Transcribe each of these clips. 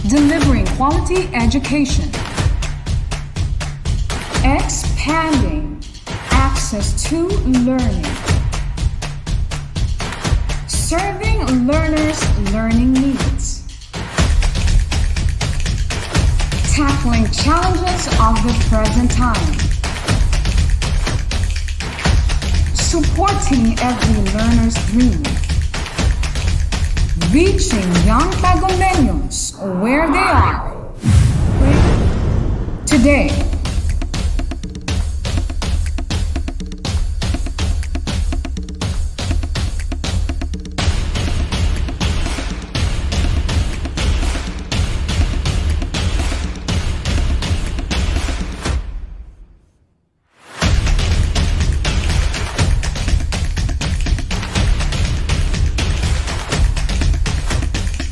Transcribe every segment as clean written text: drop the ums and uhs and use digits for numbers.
delivering quality education, expanding access to learning, serving learners' learning needs, tackling challenges of the present time, supporting every learner's dream, reaching young Tagumeños where they are today.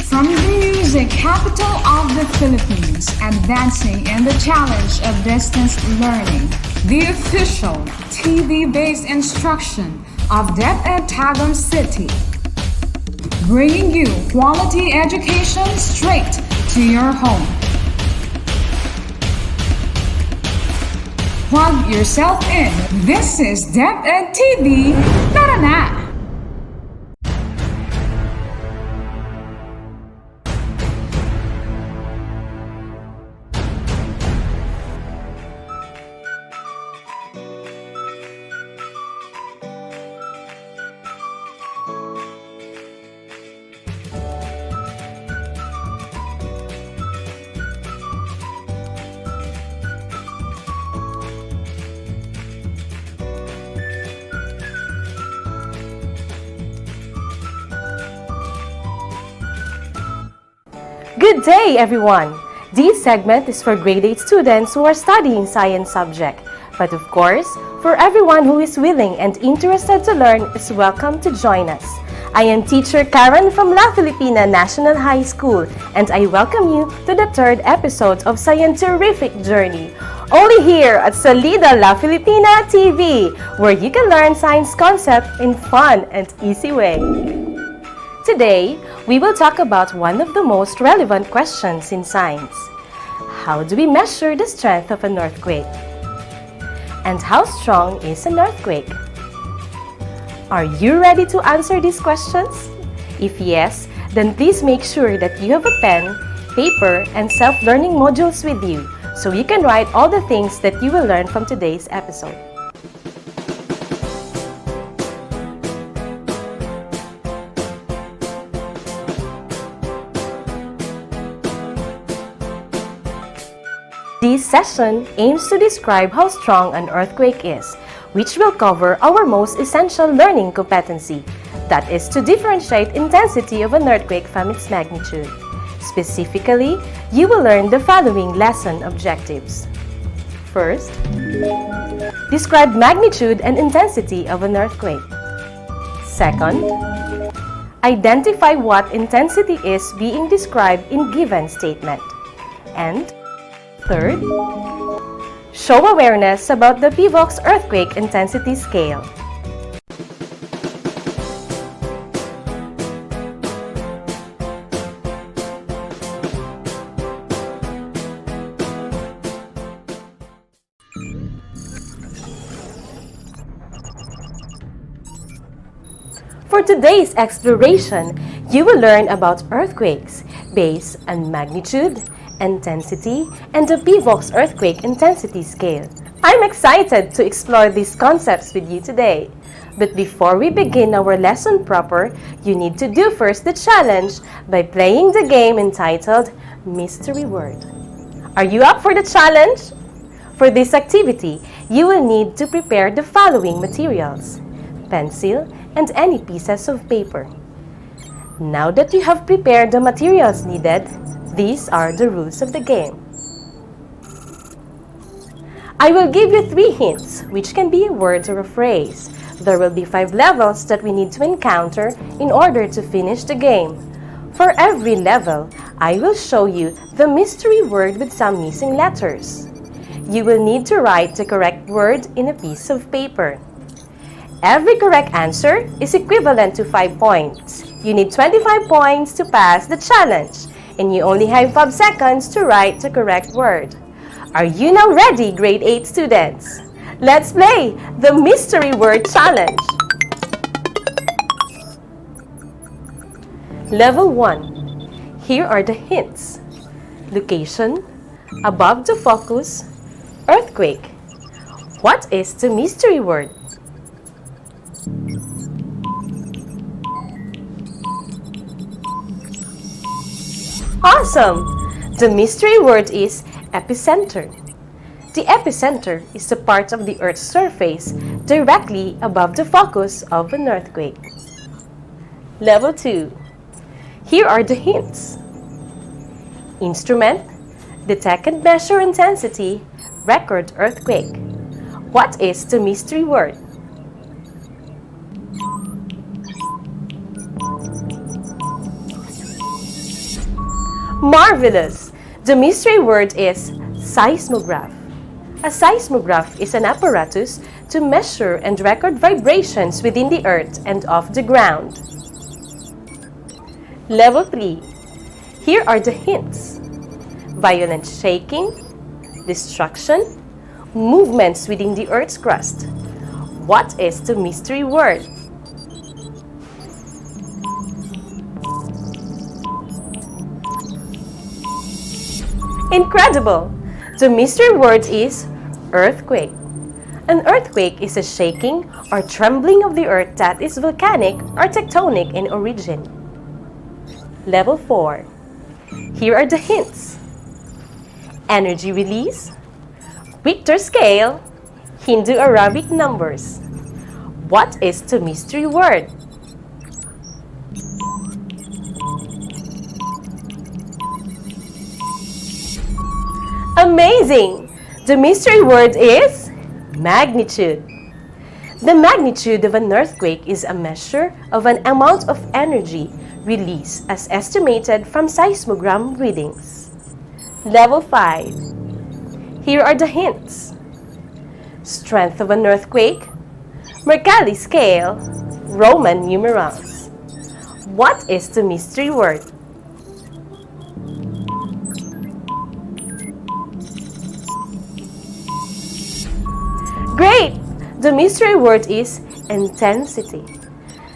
From the music capital of the Philippines, advancing in the challenge of distance learning, the official TV-based instruction of DepEd Tagum City, bringing you quality education straight to your home. Plug yourself in. This is DepEd TV. Tara na! Good day, everyone! This segment is for grade 8 students who are studying science subject. But of course, for everyone who is willing and interested to learn is welcome to join us. I am teacher Karen from La Filipina National High School, and I welcome you to the third episode of Scientific Journey, only here at Salida La Filipina TV, where you can learn science concept in fun and easy way. Today, we will talk about one of the most relevant questions in science. How do we measure the strength of an earthquake? And how strong is an earthquake? Are you ready to answer these questions? If yes, then please make sure that you have a pen, paper, and self-learning modules with you so you can write all the things that you will learn from today's episode. This session aims to describe how strong an earthquake is, which will cover our most essential learning competency, that is to differentiate intensity of an earthquake from its magnitude. Specifically, you will learn the following lesson objectives. First, describe magnitude and intensity of an earthquake. Second, identify what intensity is being described in given statement. And third, show awareness about the PVOX earthquake intensity scale. For today's exploration, you will learn about earthquakes based on magnitude, intensity, and the PVOX earthquake intensity scale. I'm excited to explore these concepts with you today. But before we begin our lesson proper, you need to do first the challenge by playing the game entitled Mystery Word. Are you up for the challenge? For this activity, you will need to prepare the following materials: pencil and any pieces of paper. Now that you have prepared the materials needed, these are the rules of the game. I will give you 3 hints, which can be a word or a phrase. There will be 5 levels that we need to encounter in order to finish the game. For every level, I will show you the mystery word with some missing letters. You will need to write the correct word in a piece of paper. Every correct answer is equivalent to 5 points. You need 25 points to pass the challenge. and you only have 5 seconds to write the correct word. Are you now ready, grade 8 students? Let's play the Mystery Word Challenge. Level 1. Here are the hints. Location, above the focus, earthquake. What is the mystery word? Awesome! The mystery word is epicenter. The epicenter is the part of the Earth's surface directly above the focus of an earthquake. Level 2. Here are the hints. Instrument, detect and measure intensity, record earthquake. What is the mystery word? Marvelous! The mystery word is seismograph. A seismograph is an apparatus to measure and record vibrations within the earth and off the ground. Level 3. Here are the hints. Violent shaking, destruction, movements within the earth's crust. What is the mystery word? Incredible! The mystery word is earthquake. An earthquake is a shaking or trembling of the earth that is volcanic or tectonic in origin. Level 4. Here are the hints. Energy release, Richter scale, Hindu-Arabic numbers. What is the mystery word? Amazing! The mystery word is magnitude. The magnitude of an earthquake is a measure of an amount of energy released as estimated from seismogram readings. Level 5. Here are the hints. Strength of an earthquake, Mercalli scale, Roman numerals. What is the mystery word? Great! The mystery word is intensity.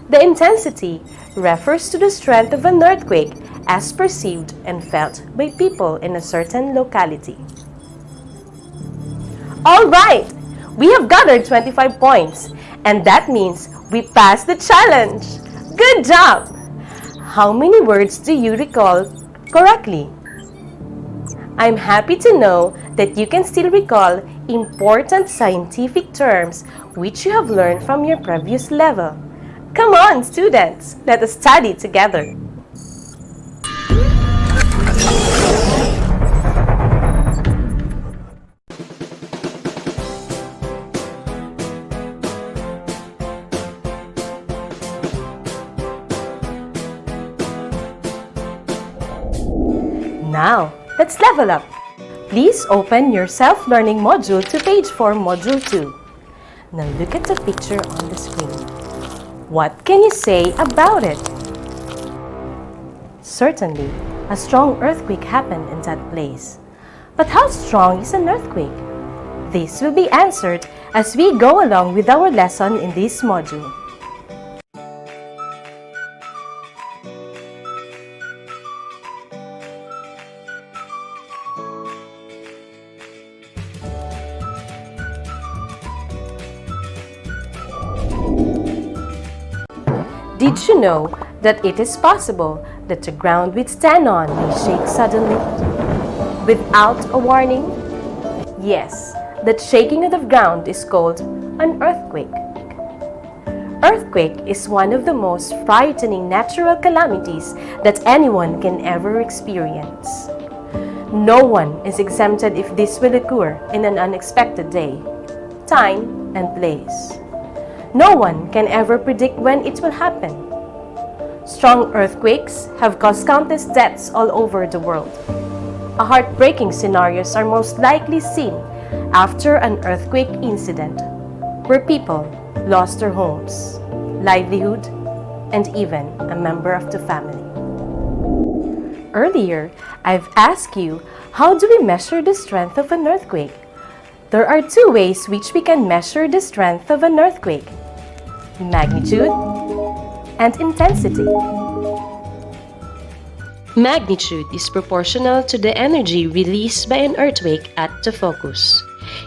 The intensity refers to the strength of an earthquake as perceived and felt by people in a certain locality. All right! We have gathered 25 points, and that means we passed the challenge. Good job! How many words do you recall correctly? I'm happy to know that you can still recall important scientific terms which you have learned from your previous level. Come on, students, let us study together. Now, let's level up. Please open your self-learning module to page 4, module 2. Now look at the picture on the screen. What can you say about it? Certainly, a strong earthquake happened in that place. But how strong is an earthquake? This will be answered as we go along with our lesson in this module. Did you know that it is possible that the ground we stand on may shake suddenly without a warning? Yes, that shaking of the ground is called an earthquake. Earthquake is one of the most frightening natural calamities that anyone can ever experience. No one is exempted if this will occur in an unexpected day, time, and place. No one can ever predict when it will happen. Strong earthquakes have caused countless deaths all over the world. A heartbreaking scenarios are most likely seen after an earthquake incident, where people lost their homes, livelihood, and even a member of the family. Earlier, I've asked you, how do we measure the strength of an earthquake? There are two ways which we can measure the strength of an earthquake: magnitude and intensity. Magnitude is proportional to the energy released by an earthquake at the focus.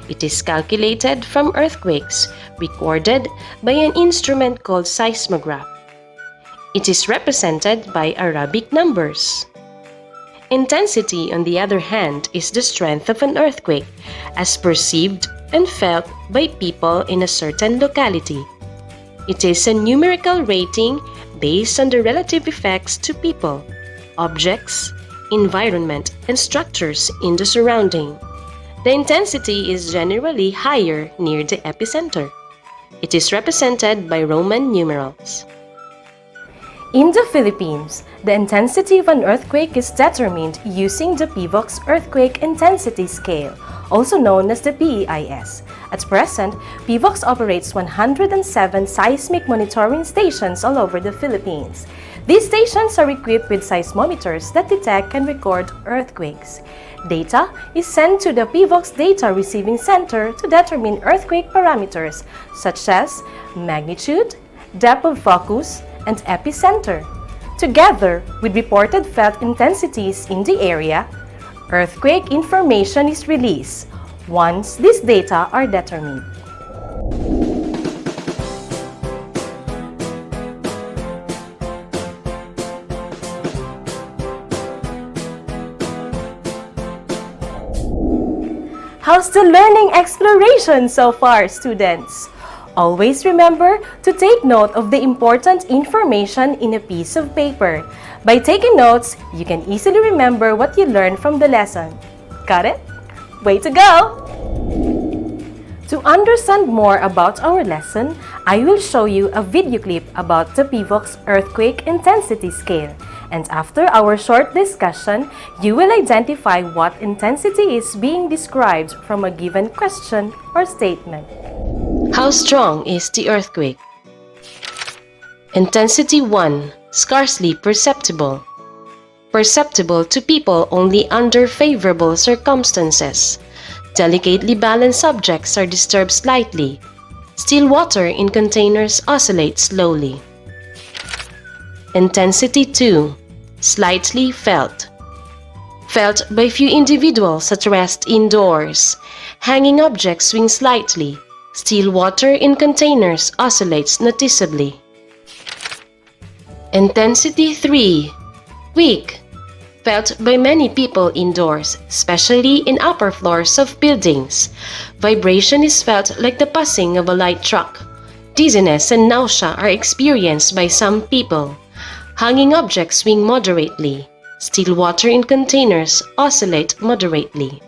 It is calculated from earthquakes recorded by an instrument called seismograph. It is represented by Arabic numbers. Intensity, on the other hand, is the strength of an earthquake as perceived and felt by people in a certain locality. It is a numerical rating based on the relative effects to people, objects, environment, and structures in the surrounding. The intensity is generally higher near the epicenter. It is represented by Roman numerals. In the Philippines, the intensity of an earthquake is determined using the PIVOX Earthquake Intensity Scale, also known as the PEIS. At present, PIVOX operates 107 seismic monitoring stations all over the Philippines. These stations are equipped with seismometers that detect and record earthquakes. Data is sent to the PIVOX Data Receiving Center to determine earthquake parameters such as magnitude, depth of focus, and epicenter. Together with reported felt intensities in the area, earthquake information is released once these data are determined. How's the learning exploration so far, students? Always remember to take note of the important information in a piece of paper. By taking notes, you can easily remember what you learned from the lesson. Got it? Way to go! To understand more about our lesson, I will show you a video clip about the PIVOX Earthquake Intensity Scale. And after our short discussion, you will identify what intensity is being described from a given question or statement. How strong is the earthquake? Intensity 1. Scarcely perceptible. Perceptible to people only under favorable circumstances. Delicately balanced objects are disturbed slightly. Still water in containers oscillates slowly. Intensity 2. Slightly felt. Felt by few individuals at rest indoors. Hanging objects swing slightly. Still water in containers oscillates noticeably. Intensity 3. Weak. Felt by many people indoors, especially in upper floors of buildings. Vibration is felt like the passing of a light truck. Dizziness and nausea are experienced by some people. Hanging objects swing moderately. Still water in containers oscillate moderately.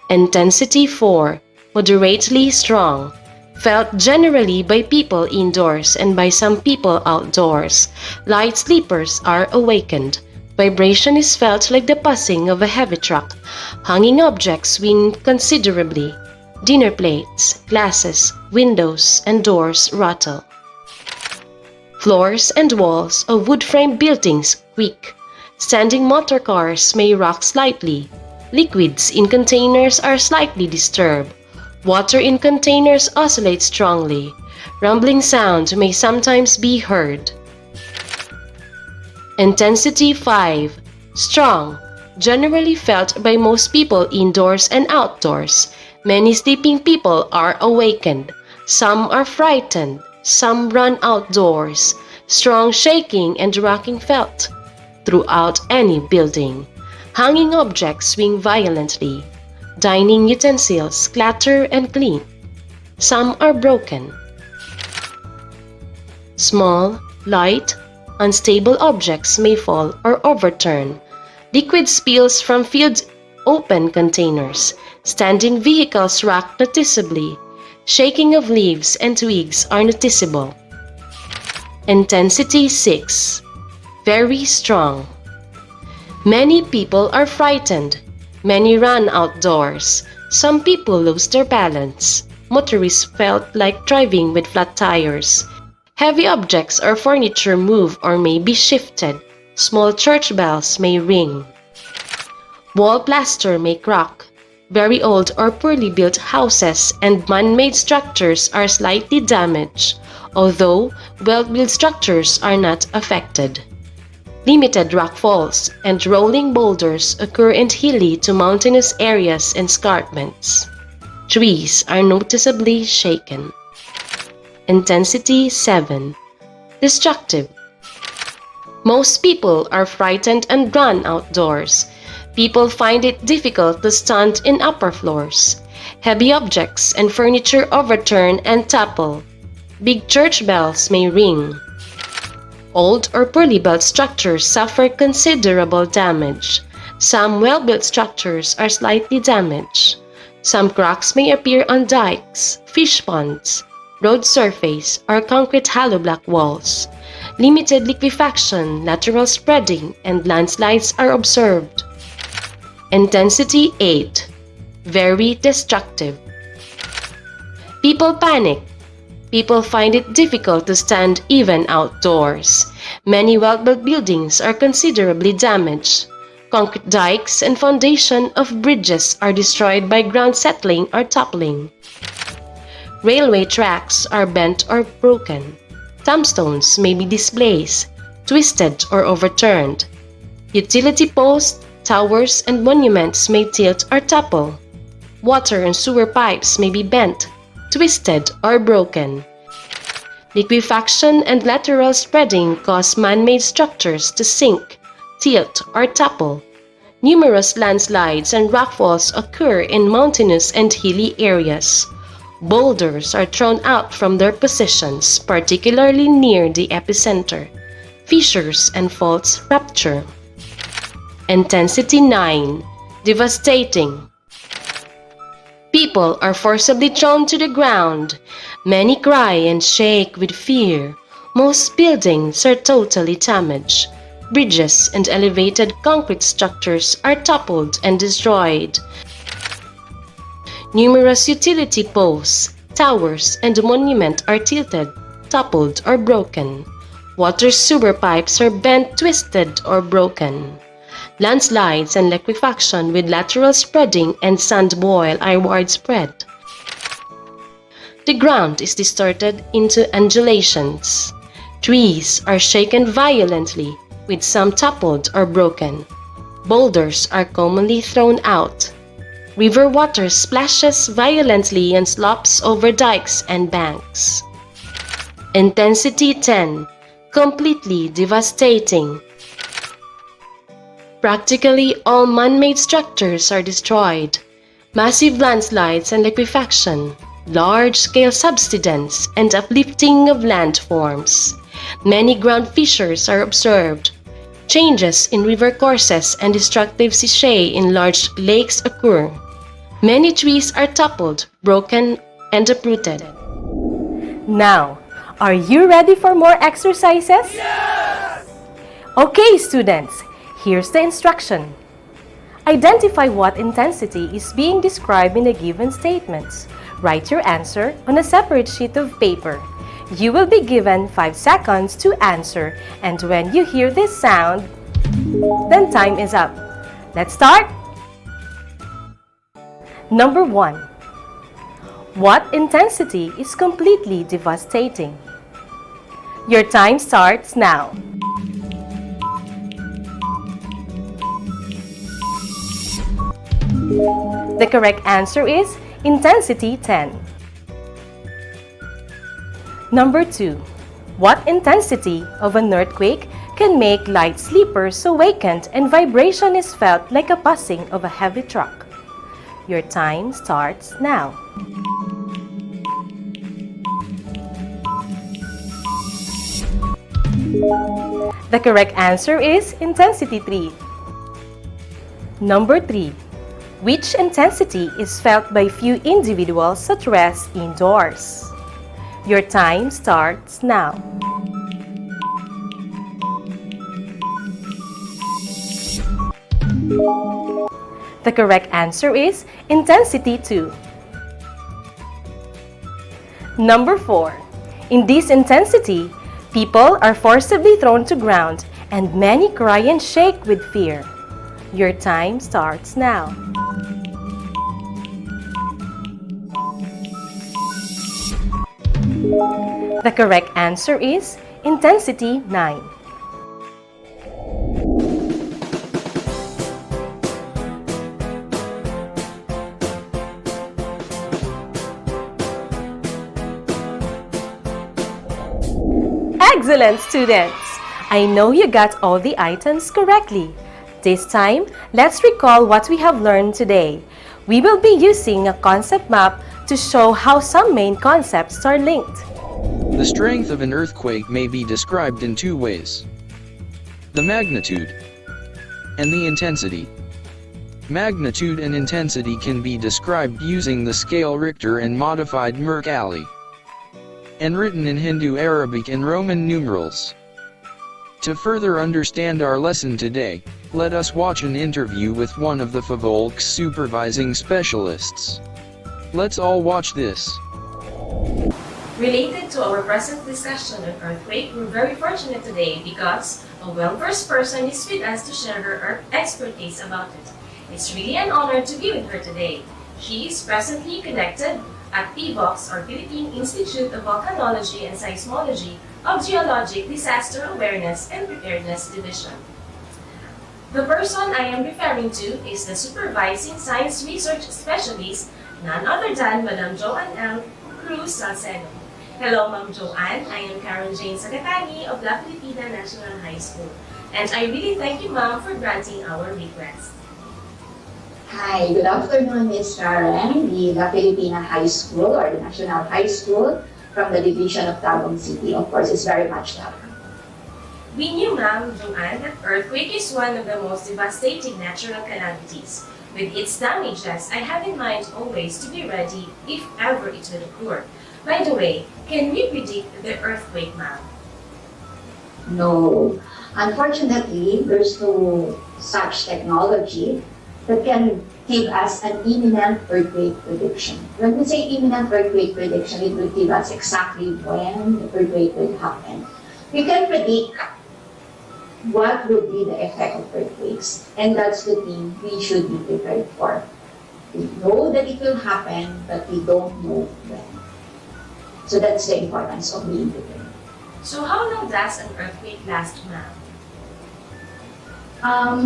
Intensity 4. Moderately strong. Felt generally by people indoors and by some people outdoors. Light sleepers are awakened. Vibration is felt like the passing of a heavy truck. Hanging objects swing considerably. Dinner plates, glasses, windows, and doors rattle. Floors and walls of wood-framed buildings creak. Standing motor cars may rock slightly. Liquids in containers are slightly disturbed. Water in containers oscillates strongly. Rumbling sound may sometimes be heard. Intensity 5. Strong. Generally felt by most people indoors and outdoors. Many sleeping people are awakened. Some are frightened. Some run outdoors. Strong shaking and rocking felt throughout any building. Hanging objects swing violently. Dining utensils clatter and clink. Some are broken. Small, light, unstable objects may fall or overturn. Liquid spills from filled open containers. Standing vehicles rock noticeably. Shaking of leaves and twigs are noticeable. Intensity 6. Very strong. Many people are frightened. Many run outdoors. Some people lose their balance. Motorists felt like driving with flat tires. Heavy objects or furniture move or may be shifted. Small church bells may ring. Wall plaster may crack. Very old or poorly built houses and man-made structures are slightly damaged, although well-built structures are not affected. Limited rockfalls and rolling boulders occur in hilly to mountainous areas and escarpments. Trees are noticeably shaken. Intensity 7. Destructive. Most people are frightened and run outdoors. People find it difficult to stand in upper floors. Heavy objects and furniture overturn and topple. Big church bells may ring. Old or poorly built structures suffer considerable damage. Some well-built structures are slightly damaged. Some cracks may appear on dikes, fish ponds, road surface, or concrete hollow block walls. Limited liquefaction, lateral spreading, and landslides are observed. Intensity 8. Very destructive. People panic. People find it difficult to stand even outdoors. Many well-built buildings are considerably damaged. Concrete dikes and foundation of bridges are destroyed by ground settling or toppling. Railway tracks are bent or broken. Tombstones may be displaced, twisted or overturned. Utility posts, towers, and monuments may tilt or topple. Water and sewer pipes may be bent, twisted, or broken. Liquefaction and lateral spreading cause man-made structures to sink, tilt, or topple. Numerous landslides and rockfalls occur in mountainous and hilly areas. Boulders are thrown out from their positions, particularly near the epicenter. Fissures and faults rupture. Intensity 9. Devastating. People are forcibly thrown to the ground. Many cry and shake with fear. Most buildings are totally damaged. Bridges and elevated concrete structures are toppled and destroyed. Numerous utility posts, towers, and monuments are tilted, toppled, or broken. Water sewer pipes are bent, twisted, or broken. Landslides and liquefaction with lateral spreading and sand boil are widespread. The ground is distorted into undulations. Trees are shaken violently, with some toppled or broken. Boulders are commonly thrown out. River water splashes violently and slops over dikes and banks. Intensity 10. Completely devastating. Practically all man-made structures are destroyed. Massive landslides and liquefaction, large-scale subsidence, and uplifting of landforms. Many ground fissures are observed. Changes in river courses and destructive sechae in large lakes occur. Many trees are toppled, broken, and uprooted. Now, are you ready for more exercises? Yes! Okay, students, here's the instruction. Identify what intensity is being described in the given statements. Write your answer on a separate sheet of paper. You will be given 5 seconds to answer, and when you hear this sound, then time is up. Let's start! Number 1. What intensity is completely devastating? Your time starts now. The correct answer is intensity 10. Number 2. What intensity of an earthquake can make light sleepers awakened and vibration is felt like a passing of a heavy truck? Your time starts now. The correct answer is intensity 3. Number 3. Which intensity is felt by few individuals at rest indoors? Your time starts now. The correct answer is intensity 2. Number 4. In this intensity, People are forcibly thrown to ground, and many cry and shake with fear. Your time starts now. The correct answer is intensity 9. Excellent, students! I know you got all the items correctly. This time, let's recall what we have learned today. We will be using a concept map to show how some main concepts are linked. The strength of an earthquake may be described in two ways: the magnitude and the intensity. Magnitude and intensity can be described using the scale Richter and modified Mercalli, and written in Hindu, Arabic, and Roman numerals. To further understand our lesson today, let us watch an interview with one of the FAVOLC's supervising specialists. Let's all watch this. Related to our present discussion on earthquake, we're very fortunate today because a well-versed person is with us to share her expertise about it. It's really an honor to be with her today. She is presently connected at PBOX, or Philippine Institute of Volcanology and Seismology of Geologic Disaster Awareness and Preparedness Division. The person I am referring to is the Supervising Science Research Specialist, none other than Madam Joanne L. Cruz Salcedo. Hello, Ma'am Joanne. I am Karen Jane Sagatani of La Filipina National High School, and I really thank you, Ma'am, for granting our request. Hi, good afternoon, Ms. Karen, the La Filipina High School or the National High School from the Division of Tagum City. Of course, it's very much welcome. We knew, Ma'am Joanne, that earthquake is one of the most devastating natural calamities. With its damages, I have in mind always to be ready if ever it will occur. By the way, can we predict the earthquake, Ma'am? No, unfortunately, there's no such technology that can give us an imminent earthquake prediction. When we say imminent earthquake prediction, it will give us exactly when the earthquake will happen. We can predict what will be the effect of earthquakes, and that's the thing we should be prepared for. We know that it will happen, but we don't know when. So that's the importance of being prepared. So how long does an earthquake last, Ma'am?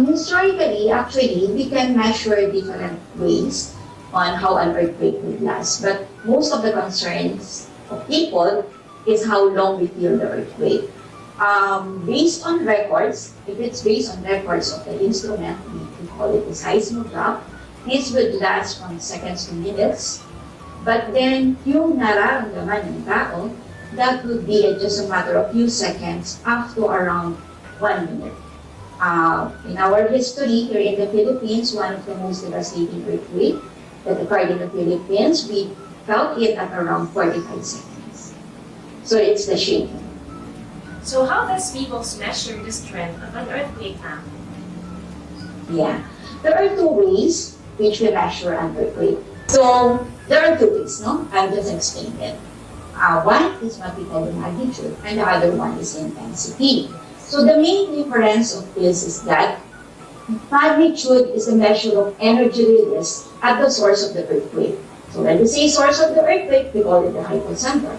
Historically, actually, we can measure different ways on how an earthquake would last. But most of the concerns of people is how long we feel the earthquake. Based on records, if it's based on records of the instrument, we call it the seismograph, this would last from seconds to minutes. But then, yung nararamdaman ng tao, that would be just a matter of few seconds up to around 1 minute. In our history here in the Philippines, one of the most devastating earthquakes that occurred in the Philippines, we felt it at around 45 seconds. So it's the shaking. So how does PBOX measure the strength of an earthquake, Ma'am? Yeah. There are two ways which we measure an earthquake. So there are two ways, no? I'll just explain it. One is what we call the magnitude, and the other one is the intensity. So the main difference of this is that magnitude is a measure of energy release at the source of the earthquake. So when we say source of the earthquake, we call it the hypocenter.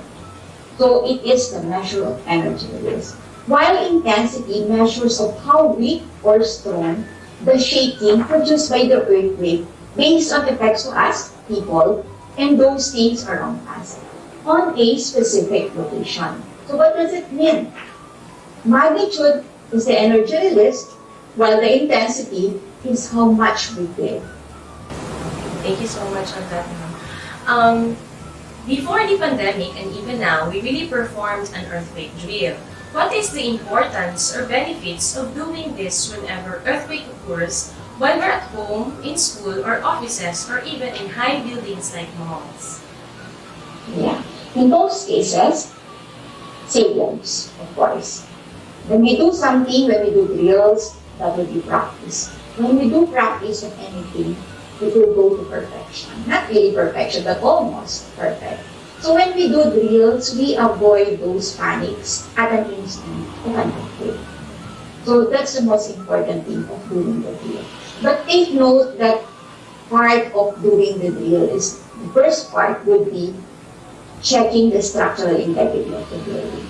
So it is the measure of energy release. While intensity measures of how weak or strong the shaking produced by the earthquake based on effects to us, people, and those things around us on a specific location. So what does it mean? Magnitude is the energy released, while the intensity is how much we feel. Thank you so much on that, Ma'am. Before the pandemic and even now, we really performed an earthquake drill. What is the importance or benefits of doing this whenever earthquake occurs, when we're at home, in school, or offices, or even in high buildings like malls? Yeah. In most cases, stadiums, of course. When we do something, when we do drills, that will be practice. When we do practice of anything, it will go to perfection. Not really perfection, but almost perfect. So when we do drills, we avoid those panics at an instant of an earthquake. So that's the most important thing of doing the drill. But take note that part of doing the drill is, the first part would be checking the structural integrity of the building.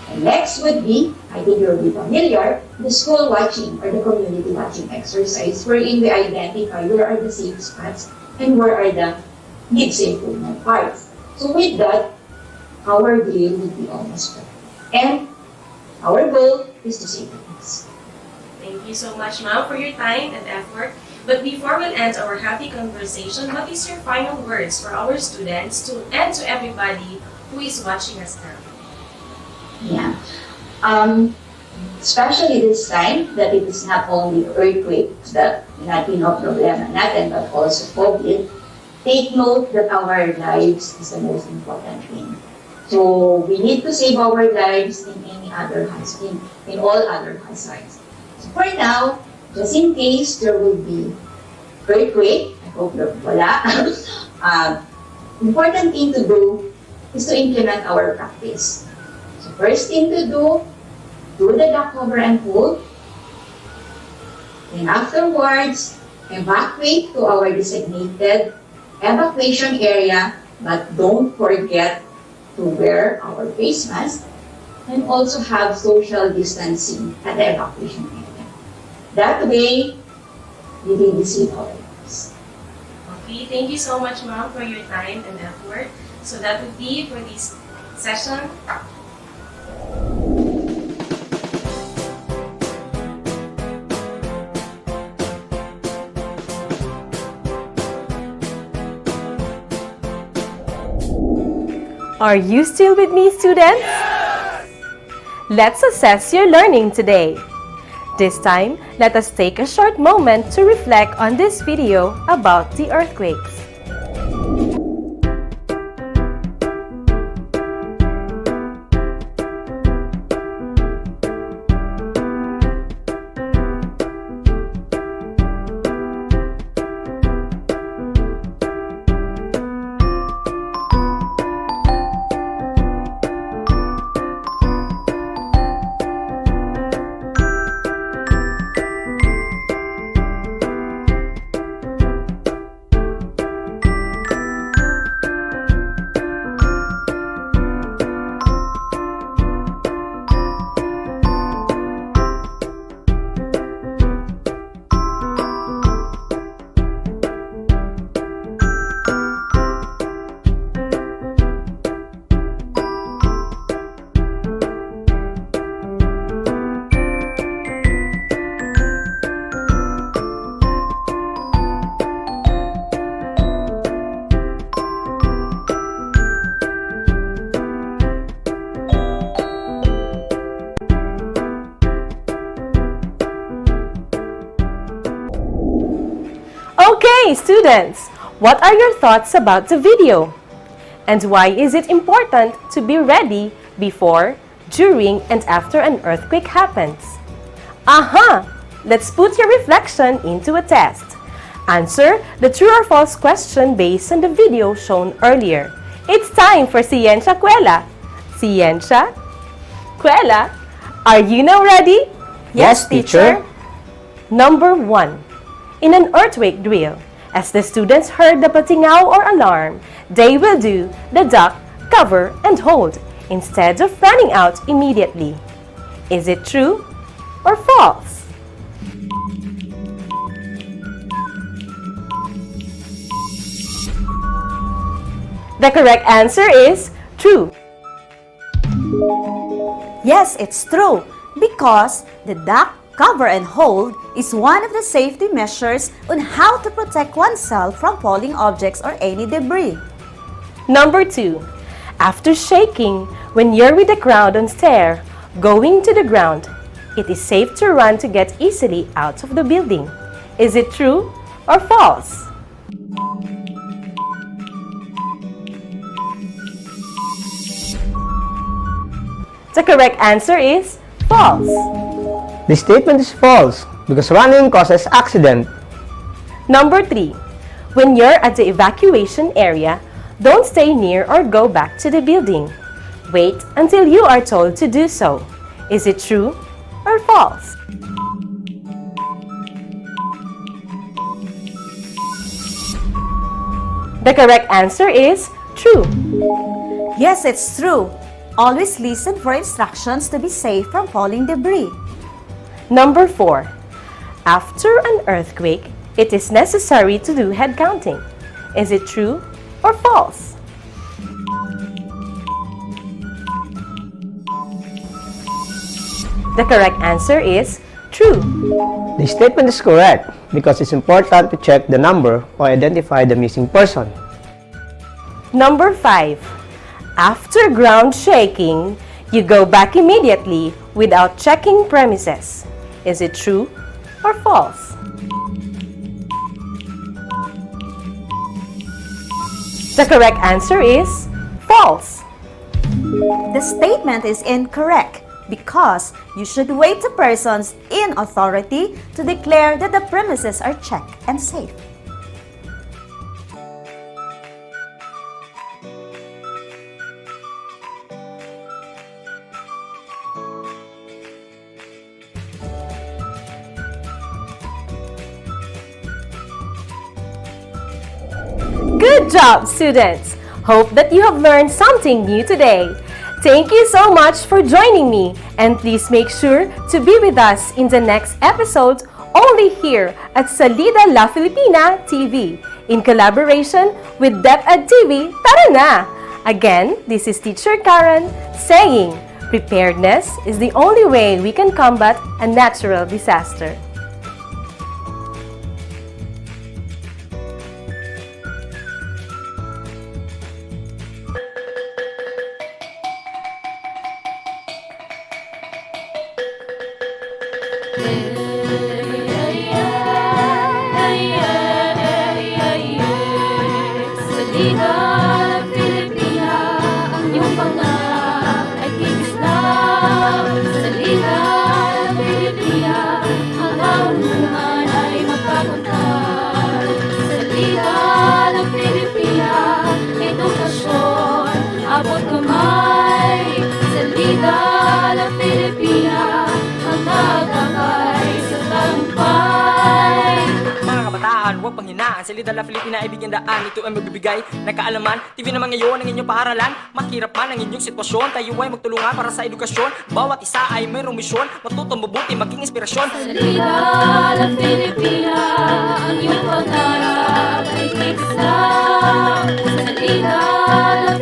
And next would be, I think you'll be familiar, the school watching or the community watching exercise, wherein we identify where are the safe spots and where are the needs improvement parts. So with that, our drill would be almost perfect. And our goal is to save lives. Thank you so much, ma'am, for your time and effort. But before we end our happy conversation, what is your final words for our students and to everybody who is watching us now? Yeah. Especially this time that it is not only earthquakes that problema natin, but also COVID, take note that our lives is the most important thing. So we need to save our lives in all other hazards. So for now, just in case there will be earthquake, I hope that wala, important thing to do is to implement our practice. So first thing to do the duck cover and hold. Then afterwards, evacuate to our designated evacuation area, but don't forget to wear our face mask and also have social distancing at the evacuation area. That way, we will save our lives. Okay, thank you so much, ma'am, for your time and effort. So that would be for this session. Are you still with me, students? Yes! Let's assess your learning today. This time, let us take a short moment to reflect on this video about the earthquakes. Okay, students, what are your thoughts about the video? And why is it important to be ready before, during, and after an earthquake happens? Aha! Let's put your reflection into a test. Answer the true or false question based on the video shown earlier. It's time for Ciencia Kuela. Ciencia Kuela, are you now ready? Yes, teacher. Number 1. In an earthquake drill, as the students heard the patingaw or alarm, they will do the duck, cover, and hold instead of running out immediately. Is it true or false? The correct answer is true. Yes, it's true. Because the duck, cover, and hold is one of the safety measures on how to protect oneself from falling objects or any debris. Number 2. After shaking, when you're with the crowd on stair, going to the ground, it is safe to run to get easily out of the building. Is it true or false? The correct answer is false. The statement is false because running causes accident. Number 3. When you're at the evacuation area, Don't stay near or go back to the building. Wait until you are told to do so. Is it true or false? The correct answer is true. Yes, it's true. Always listen for instructions to be safe from falling debris. Number 4. After an earthquake, it is necessary to do head counting. Is it true or false? The correct answer is true. The statement is correct because it's important to check the number or identify the missing person. Number 5. After ground shaking, you go back immediately without checking premises. Is it true or false? The correct answer is false. The statement is incorrect because you should wait the persons in authority to declare that the premises are checked and safe. Good job, students! Hope that you have learned something new today. Thank you so much for joining me, and please make sure to be with us in the next episode only here at Salida La Filipina TV in collaboration with DepEd TV. Tara na! Again, this is Teacher Karen saying, preparedness is the only way we can combat a natural disaster. Salida, Filipina, ang iyong pangarap ay kikislap. Salida, Filipina, ang kaunungan ay magpapunta. Salida, Filipina, edukasyon, abot kamay. Salida, Filipina, ang tagakay sa tagumpay. Mga kabataan, huwag panghinaan. Salida La Filipina ay bigyan daan. Ito ay magbibigay ng kaalaman. TV naman ngayon ang inyong paaralan. Mahirap man ang inyong sitwasyon, tayo ay magtulungan para sa edukasyon. Bawat isa ay mayroong misyon, matutong mabuti, maging inspirasyon. Salida, La Filipina, ang iyong pangarap ay kikislap. Salida, La